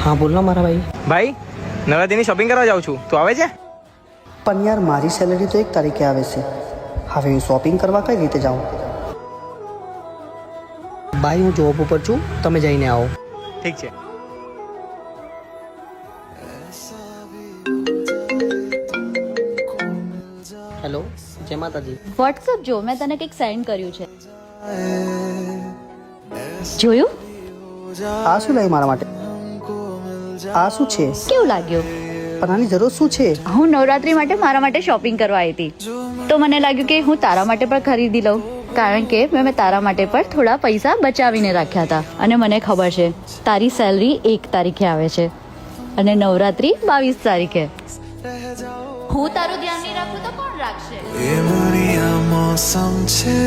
हाँ बोलना मारा भाई। ભાઈ નવરાત્રીની શોપિંગ કરવા જાઉં છું, તું આવે છે? પણ યાર મારી સેલરી તો 1 તારીખે આવે છે, હવે હું શોપિંગ કરવા કઈ રીતે જાઉં? ભાઈ હું જોબ ઉપર છું, તમે જઈને આવો. ઠીક છે. હેલો, જય માતાજી. વોટ્સઅપ જો મેં તને કંઈક સેન્ડ કર્યું છે, જોયું? આ શું લાવી મારા માટે? આ શું છે? કેવું લાગ્યું? પણ આની જરૂર શું છે? હું નવરાત્રી માટે મારા માટે શોપિંગ કરવા આવી હતી, તો મને લાગ્યું કે હું તારા માટે પણ ખરીદી લઉં, કારણ કે મેં તારા માટે પણ થોડા પૈસા બચાવીને રાખ્યા હતા. અને મને ખબર છે તારી સેલરી 1 તારીખે આવે છે અને નવરાત્રી 22 તારીખે. હું તારું ધ્યાન નહીં રાખું તો કોણ રાખશે? એ મોસમ છે